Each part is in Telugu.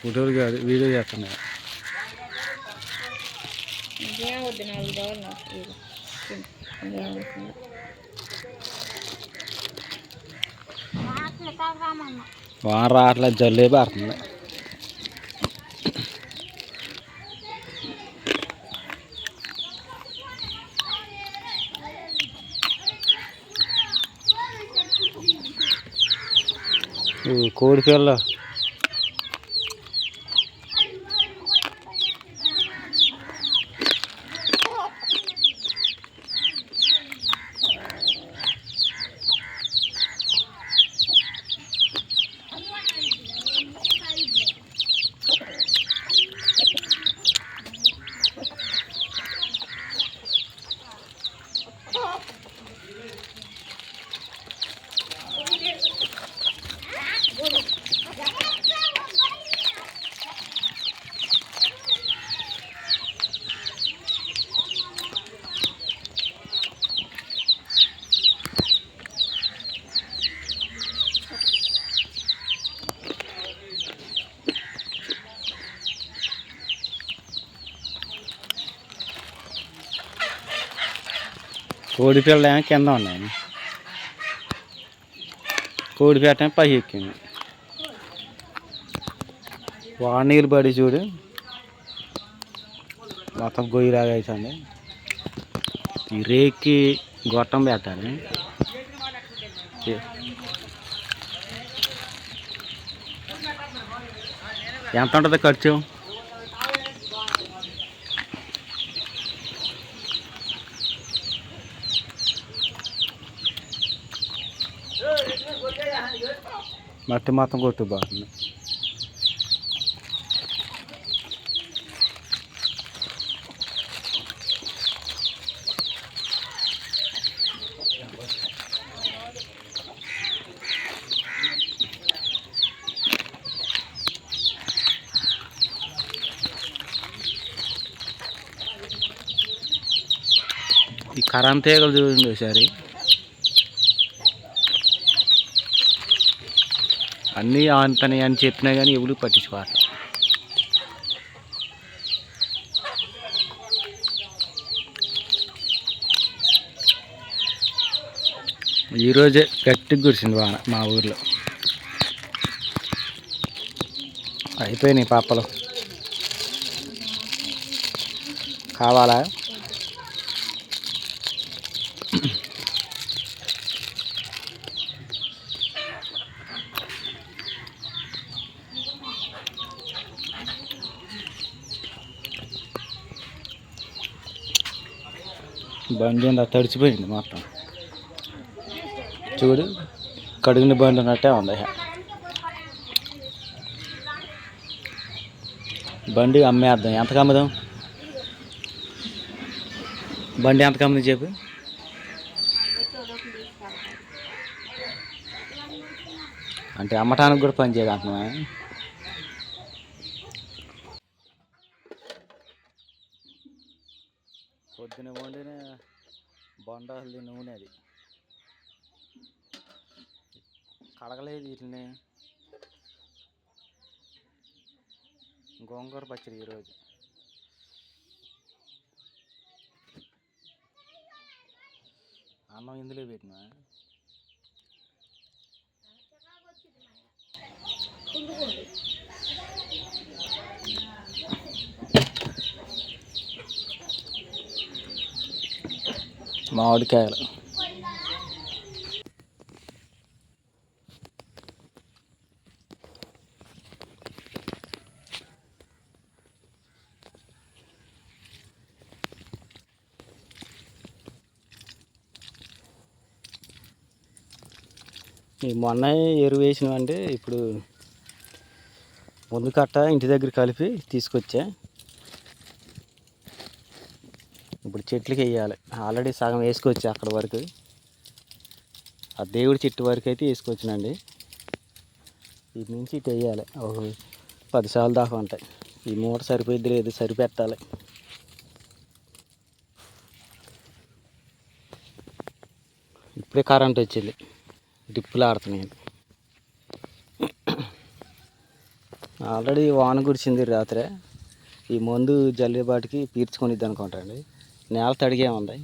ఫోటోలు కాదు వీడియో చేస్తున్నా. వాన రావట్లేదు, జల్లే పారుతుంది. కోడి పిల్ల కోడి పిల్ల ఏమో కింద ఉన్నాయి, కోడి పెట్ట పైకి ఎక్కింది. వాన నీళ్ళు పడి చూడు మొత్తం గొయ్యిలాగా అవుతుంది. ఈ రేక్కి గొట్టం పెట్టాలి. ఎంత ఉంటుంది ఖర్చు? మట్టి మొత్తం కొట్టుకుపోతుంది. ఈ కరెంట్ తీగలు చూడండి ఒకసారి, అన్నీ ఆనుతాయి అని చెప్పినా కానీ ఎవరు పట్టించుకోవాలి. ఈరోజే గట్టిగా కురిసింది వాన మా ఊర్లో. అయిపోయినాయి పాపలు. కావాలా? బండి అంతా తడిచిపోయింది మొత్తం. చూడు కడిగిన బండి ఉన్నట్టే ఉంది. బండి అమ్మేద్దాం. ఎంతకు అమ్ముదాం? బండి ఎంతకు అమ్ముదాం చెప్పు. అంటే అమ్మటానికి కూడా పని చేయదు అంటున్నా. పొద్దున వండిన బొండాలు నూనె అది కడగలేదు. వీటిని గోంగూర పచ్చడి ఈరోజు. అన్నం ఇందులో పెట్టినా. మామిడికాయలు మొన్న ఎరువు వేసినవంటే ఇప్పుడు ముందు కట్ట ఇంటి దగ్గర కలిపి తీసుకొచ్చా. ఇప్పుడు చెట్లకి వేయాలి. ఆల్రెడీ సగం వేసుకొచ్చా అక్కడ వరకు. ఆ దేవుడి చెట్టు వరకు అయితే వేసుకొచ్చినండి. ఇటు నుంచి ఇటు వేయాలి. ఒక 10 సార్లు దాకా ఉంటాయి. ఈ మూట సరిపోయిద్ది లేదు, సరిపెట్టాలి. ఇప్పుడే కరెంట్ వచ్చింది, డిప్పులు ఆడుతున్నాయి. ఆల్రెడీ వాన కురిసింది రాత్రే. ఈ మందు జల్లేబాటికి పీల్చుకొనిద్ది అనుకుంటా అండి. నేల తడిగే ఉంది.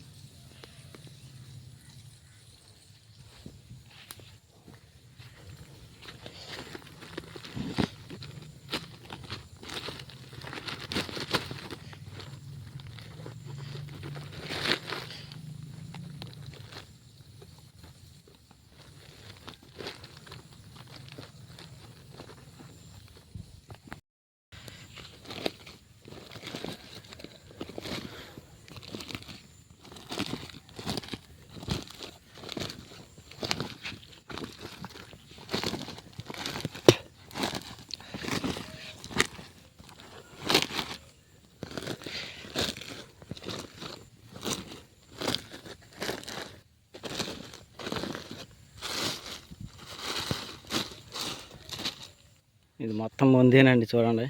ఇది మొత్తం మందేనండి, చూడండి.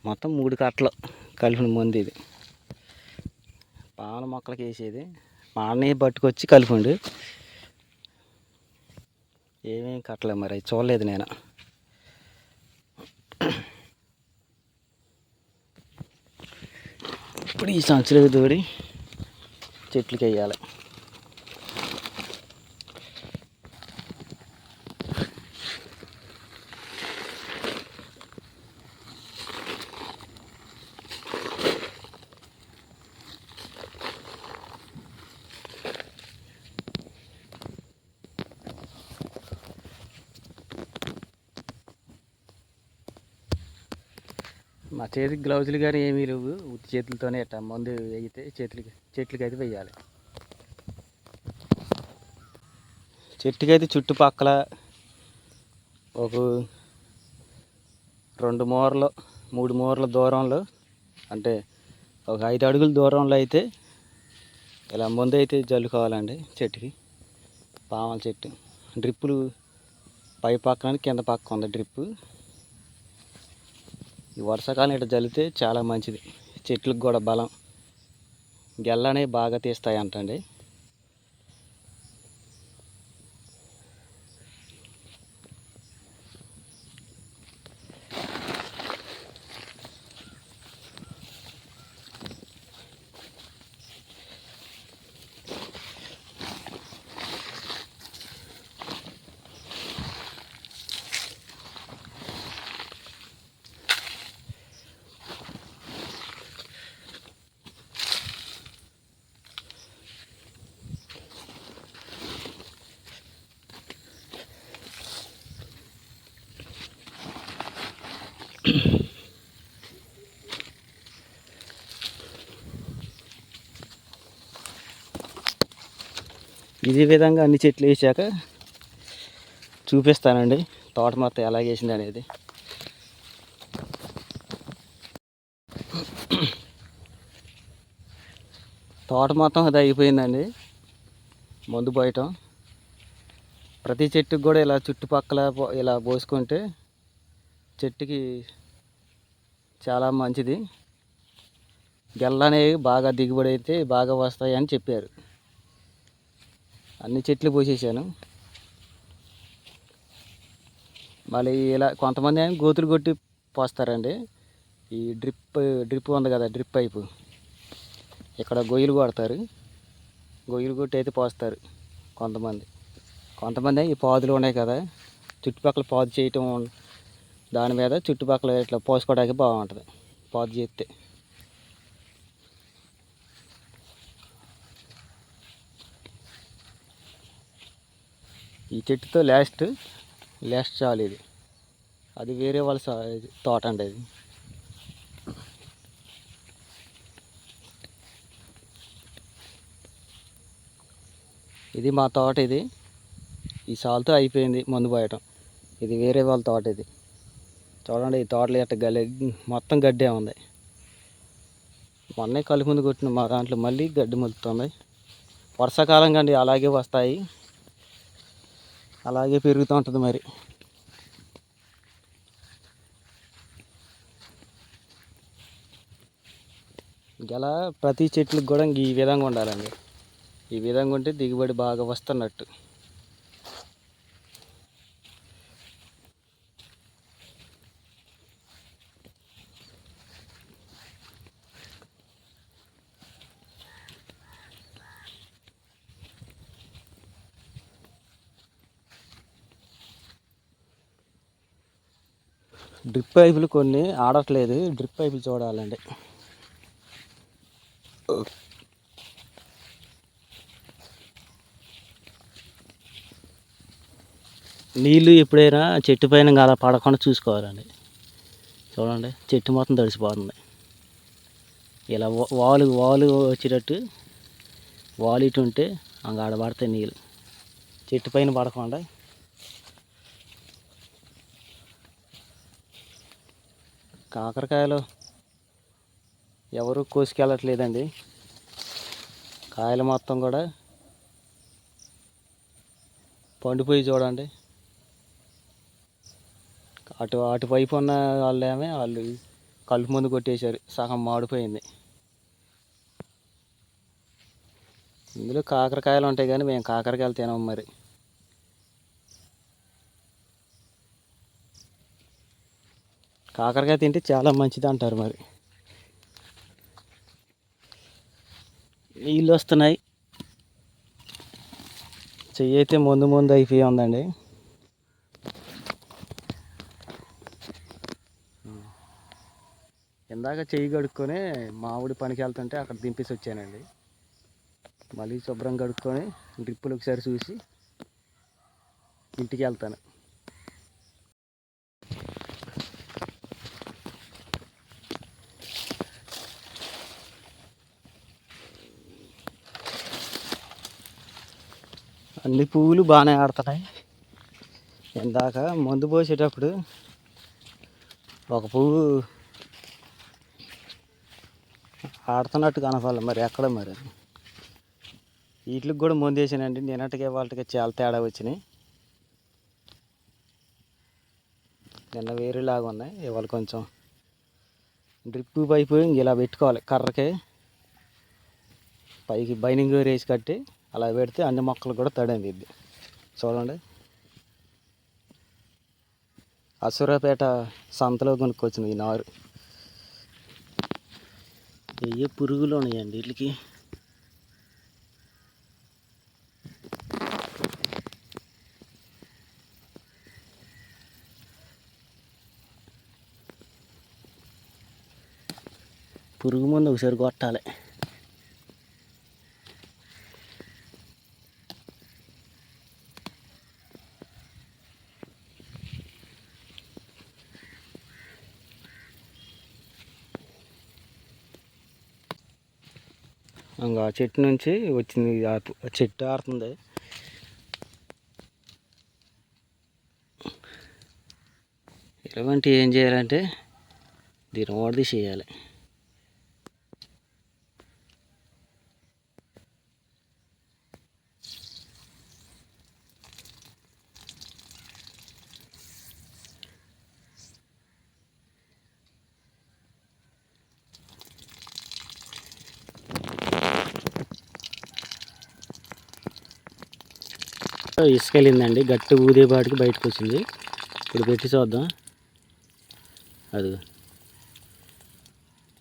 మొత్తం 3 కట్టలు కలిపిన మందు ఇది. పాల మొక్కలకి వేసేది. మా అన్నయ్య పట్టుకొచ్చి కలిపండి. ఏమేమి కట్టలేదు మరి, చూడలేదు నేను. ఇప్పుడు ఈ సంచులకు తోడి చెట్లకి వేయాలి. మా చేతికి గ్లౌజులు కానీ ఏమీ లేవు. ఉత్తి చేతులతోనే ఇట్లా మందు వేయితే చెట్లకి అయితే వేయాలి. చెట్టుకైతే చుట్టుపక్కల ఒక 2 మూరలు 3 మూరల దూరంలో, అంటే ఒక 5 అడుగుల దూరంలో అయితే ఇలా మందు అయితే జల్లుకోవాలండి చెట్టుకి. పామల చెట్టు డ్రిప్పులు పై పక్కన కింద పక్క ఉంది డ్రిప్పు. ఈ వర్షాకాలం ఇట్లా జల్లితే చాలా మంచిది. చెట్లకు కూడా బలం, గెల్లనే బాగా తీస్తాయి అంటండి. ఇదే విధంగా అన్ని చెట్లు వేసాక చూపిస్తానండి తోట మొత్తం ఎలా వేసింది అనేది. తోట మొత్తం అది అయిపోయిందండి మందు పోయటం. ప్రతి చెట్టుకు కూడా ఇలా చుట్టుపక్కల ఇలా పోసుకుంటే చెట్టుకి చాలా మంచిది. గెల్ల అనేవి బాగా దిగుబడి అయితే బాగా వస్తాయి అని చెప్పారు. అన్ని చెట్లు పోసేసాను. మళ్ళీ ఇలా కొంతమంది ఏమో గోతులు కొట్టి పోస్తారండి. ఈ డ్రిప్ ఉంది కదా, డ్రిప్ పైపు ఇక్కడ గొయ్యలు కొడతారు. గొయ్యలు కొట్టి అయితే పోస్తారు కొంతమంది ఈ పాదులు ఉన్నాయి కదా, చుట్టుపక్కల పాదు చేయటం, దాని మీద చుట్టుపక్కల ఇట్లా పోసుకోవడానికి బాగుంటుంది పాదు చేస్తే. ఈ చెట్టుతో లాస్ట్ చాలు ఇది. అది వేరే వాళ్ళ తోట అండి అది. ఇది మా తోట. ఇది ఈ సాల్తో అయిపోయింది మందు పోయటం. ఇది వేరే వాళ్ళ తోట. ఇది చూడండి, ఈ తోటలో ఎట్ట మొత్తం గడ్డే ఉంది. మొన్నే కలుపు ముందు కొట్టిన మా దాంట్లో మళ్ళీ గడ్డి మొలుతుంది. వర్షాకాలం కండి అలాగే వస్తాయి, అలాగే పెరుగుతూ ఉంటుంది. మరి ఇలా ప్రతి చెట్లకు కూడా ఈ విధంగా ఉండాలండి. ఈ విధంగా ఉంటే దిగుబడి బాగా వస్తున్నట్టు. డ్రిప్ పైపులు కొన్ని ఆడట్లేదు, డ్రిప్ పైపులు చూడాలండి. నీళ్ళు ఎప్పుడైనా చెట్టు పైన అలా పడకుండా చూసుకోవాలండి. చూడండి చెట్టు మొత్తం తడిసిపోతుంది. ఇలా వాలు వచ్చేటట్టు వాలు ఇటు ఉంటే ఆడ పడతాయి నీళ్ళు, చెట్టు పైన పడకుండా. కాకరకాయలు ఎవరు కోసుకెళ్ళట్లేదండి. కాయలు మొత్తం కూడా పండిపోయి చూడండి. అటువైపు ఉన్న వాళ్ళు కలుపు మందు కొట్టేశారు, సగం మాడిపోయింది. ఇందులో కాకరకాయలు ఉంటాయి కానీ మేము కాకరకాయలు తినము. మరి కాకరకాయ తింటే చాలా మంచిది అంటారు. మరి నీళ్ళు వస్తున్నాయి, చెయ్యి అయితే ముందు అయిపోయి ఉందండి. ఇందాక చెయ్యి కడుక్కొని మామిడి పనికి వెళ్తుంటే అక్కడ దింపేసి వచ్చానండి. మళ్ళీ శుభ్రం కడుక్కొని డ్రిప్పులు ఒకసారి చూసి ఇంటికి వెళ్తాను. అన్ని పువ్వులు బాగానే ఆడుతున్నాయి. ఇందాక మందు పోసేటప్పుడు ఒక పువ్వు ఆడుతున్నట్టు కనపడాలి, మరి ఎక్కడ మరి. వీటికి కూడా మందు వేసానండి, నిన్నటికే వాళ్ళకి చాలా తేడా వచ్చినాయి. నిన్న వేరేలాగా ఉన్నాయి, ఇవాళ కొంచెం డ్రిప్ పైపు ఇలా పెట్టుకోవాలి. కర్రకి పైకి బైనింగ్ వేసి కట్టి అలా పెడితే అన్ని మొక్కలు కూడా తడింది. చూడండి, అసురాపేట సంతలో కొనుక్కొచ్చింది ఈ నారు. ఏ పురుగులు ఉన్నాయండి వీటికి. పురుగు మందు ఒకసారి కొట్టాలి. ఇంకా చెట్టు నుంచి వచ్చింది, చెట్టు ఆడుతుంది. ఇలాంటి ఏం చేయాలంటే దీన్ని ఓడది చేయాలి. ఇసుక వెళ్ళిందండి, గట్టి ఊదేపాటికి బయటకు వచ్చింది. ఇప్పుడు పెట్టి చూద్దాం. అది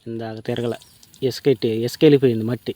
ఇందాక తిరగల, ఇసుక వెళ్ళిపోయింది మట్టి.